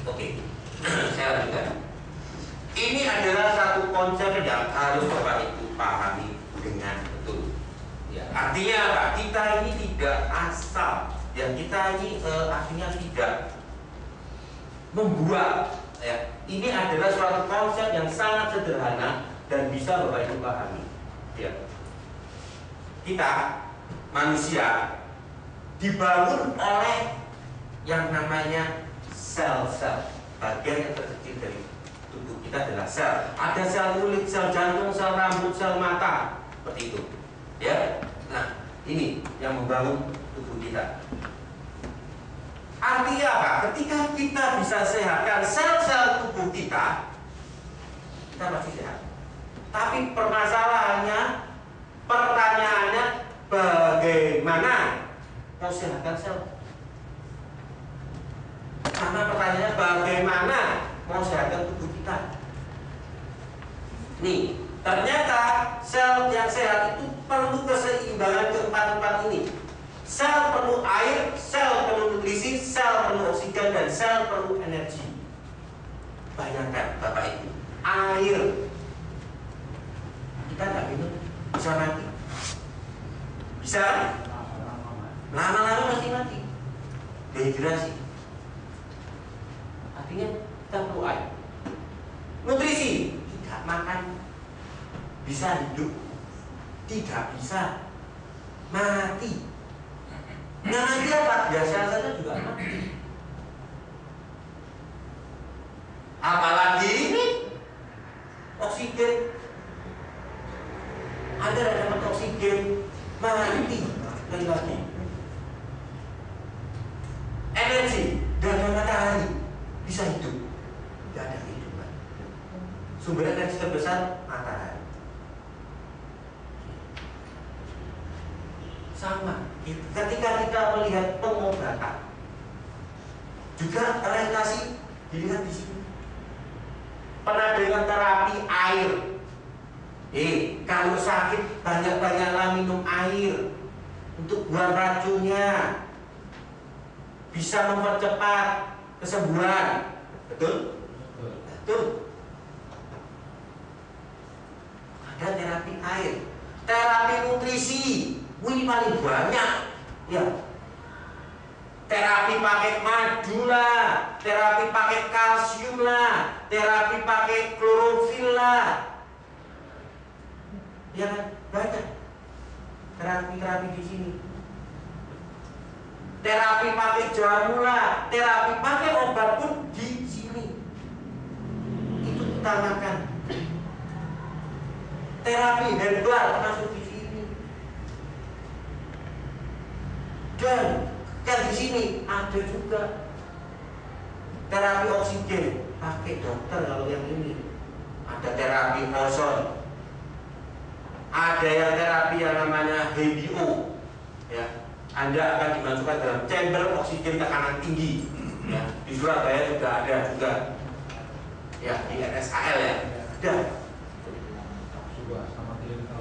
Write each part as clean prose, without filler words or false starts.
Oke, saya lanjutkan. Ini adalah satu konsep yang harus Bapak Ibu pahami dengan betul. Ya, artinya apa? Kita ini tidak asal, ya kita ini artinya tidak membuat. Ya, ini adalah suatu konsep yang sangat sederhana dan bisa Bapak Ibu pahami. Ya. Kita manusia dibangun oleh yang namanya sel-sel. Bagian yang terkecil dari tubuh kita adalah sel. Ada sel kulit, sel jantung, sel rambut, sel mata, seperti itu. Ya. Nah, ini yang membangun tubuh kita. Artinya apa? Ketika kita bisa sehatkan sel-sel tubuh kita pasti sehat. Tapi permasalahannya, pertanyaannya, bagaimana mau sehatkan sel? Karena pertanyaannya bagaimana mau sehatkan tubuh kita? Nih, ternyata sel yang sehat itu perlu keseimbangan keempat-empat ini. Sel perlu air, sel perlu nutrisi, sel perlu oksigen, dan sel perlu energi. Bayangkan Bapak Ibu, air kita nggak minum bisa mati. Bisa? Lama-lama pasti mati. Dehidrasi. Artinya kita perlu air. Nutrisi, tidak makan bisa hidup, tidak bisa mati. Nah, nanti apa? Ya sel saja juga mati. Apalagi ini oksigen. Ada yang dapat oksigen mati lagi. Energi dari matahari bisa hidup, tidak ada kehidupan. Sumber energi terbesar matahari. Sama, ketika kita melihat pengobatan, juga orientasi dilihat di sini. Pernah dengan terapi air. Kalau sakit banyak-banyaklah minum air untuk buang racunnya, bisa mempercepat kesembuhan. Betul? Betul. Ada terapi air, terapi nutrisi. Ini paling banyak, ya. Terapi pakai madu lah, terapi pakai kalsium lah, terapi pakai klorofil lah. Ya kan? Banyak terapi-terapi di sini. Terapi pakai jamu lah, terapi pakai obat pun di sini. Itu utamakan. Terapi herbal termasuk di sini. Dan kan di sini ada juga terapi oksigen pakai dokter. Kalau yang ini ada terapi ozon, ada yang terapi yang namanya HBO, ya. Anda akan dimasukkan dalam chamber oksigen tekanan tinggi, ya. Di Surabaya sudah ada juga, ya, di RSAL ya, ada.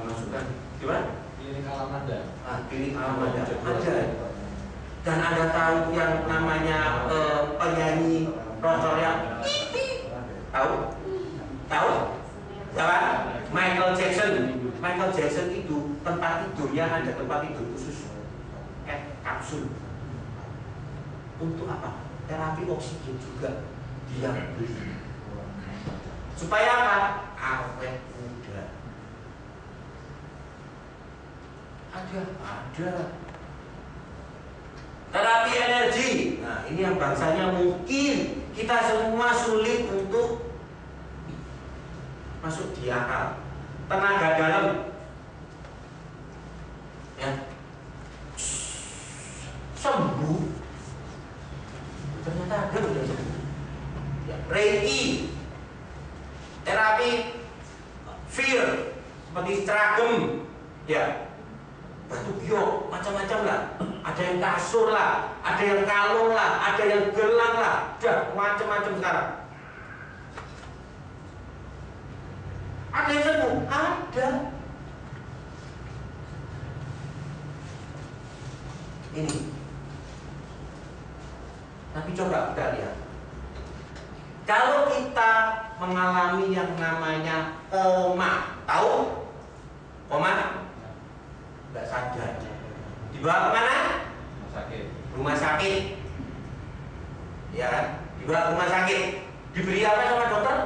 Masukkan gimana? Klinik Alamanda. Klinik Alamanda ada. Dan Anda tahu yang namanya penyanyi rocker tahu? Tahu? Siapa? Michael Jackson. Michael Jackson itu tempat tidurnya ada tempat tidur khusus, kapsul. Untuk apa? Terapi oksigen juga dia beli. Supaya apa? Awet muda. Ada. Terapi energi. Nah, ini yang bangsanya mungkin kita semua sulit untuk masuk di akal. Tenaga dalam, ya, sembuh. Ternyata ada udah sembuh. Ya, Reiki, terapi fear seperti seragam, ya, batu biok, macam-macam lah. Ada yang kasur lah, ada yang kalung lah, ada yang gelang lah, udah macam-macam sekarang. Ada yang sembuh? Ada. Ini. Tapi coba kita lihat. Kalau kita mengalami yang namanya koma, tahu? Koma? Nggak sadar. Dibawa kemana? Rumah sakit. Rumah sakit. Ya kan? Dibawa ke rumah sakit. Diberi apa sama dokter?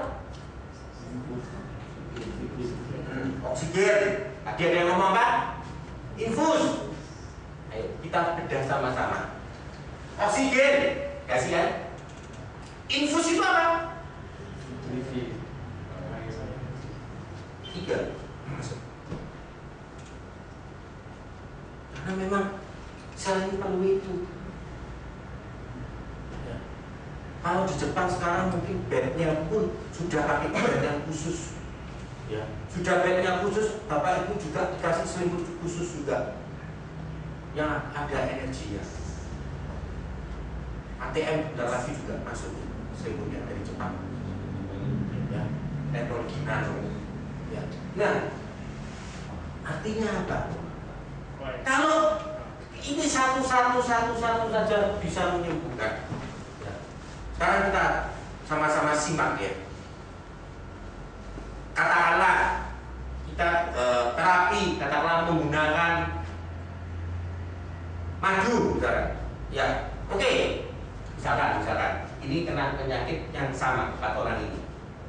Oksigen. Tadi ada yang ngomong apa? Infus. Ayo kita bedah sama-sama. Oksigen, kasih kan? Infus itu apa? Tiga. Karena memang sel ini perlu itu. Ya. Kalau di Jepang sekarang mungkin bednya pun sudah pakai bed yang khusus. Ya. Sudah bednya khusus, Bapak Ibu juga dikasih selimut khusus juga yang ada energinya. ATM bentar lagi juga masuk selimutnya dari Jepang. Ya. Teknologi nano. Ya. Nah, artinya apa? Kalau ini satu saja bisa menyembuhkan. Ya. Sekarang kita sama-sama simak ya. Katakanlah kita terapi, katakanlah menggunakan madu, misalkan. Ya, oke. Misalkan ini kena penyakit yang sama 4 orang ini.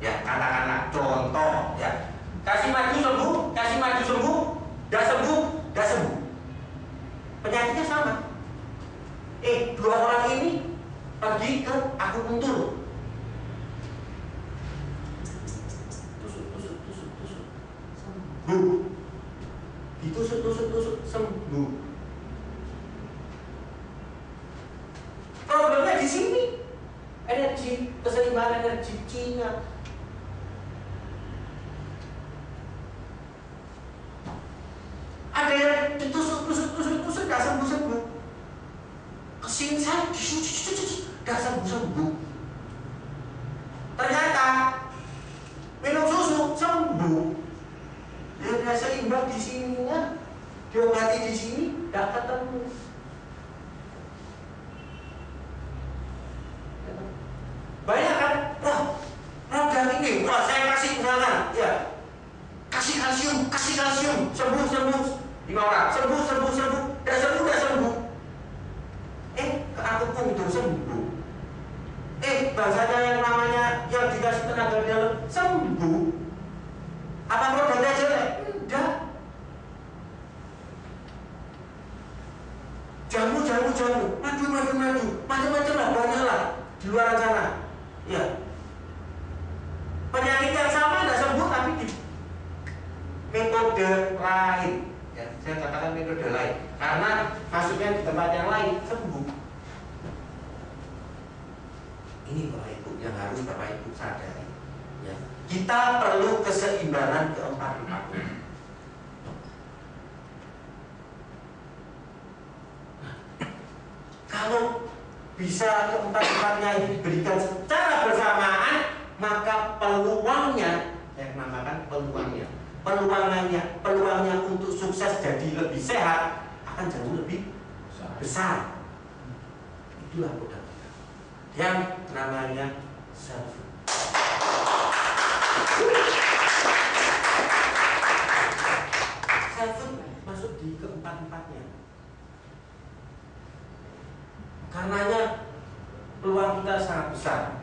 Ya, katakanlah contoh ya. Kasih madu sembuh, dah sembuh. Penyakitnya sama. 2 orang ini pergi ke akupuntur. Tusuk. Sembuh. Ditusuk, sembuh. Problemnya di sini. Energi, keseimbangan energi Cina. Ada yang ditusuk, gak sembuh. Kesini saya, gak sembuh. Ternyata minum susu sembuh. Dia biasa imbang di sininya, diobati di sini, gak ketemu. Banyak kan? Radang ini, saya kasih misalkan, ya, kasih kalsium, sembuh. 5 orang, sembuh, dah sembuh. Ke akupuntur sembuh. Bahasanya yang namanya yang dikasih tenaga dalam sembuh. Apa produknya jelek? Enggak. Jamu, madu, macam-macam lah, banyak lah di luar sana. Ya. Penyakit yang sama tidak sembuh tapi di metode lain. Ya, saya katakan metode lain karena masuknya di tempat yang lain sembuh. Ini Bapak Ibu yang harus Bapak Ibu sadari. Ya. Kita perlu keseimbangan keempat-empatnya. Kalau bisa keempat-empatnya ini diberikan secara bersamaan, maka peluangnya, saya namakan peluangnya untuk sukses jadi lebih sehat akan jauh lebih besar. Itulah modal kita yang namanya self. Self masuk di keempat-empatnya. Karenanya peluang kita sangat besar.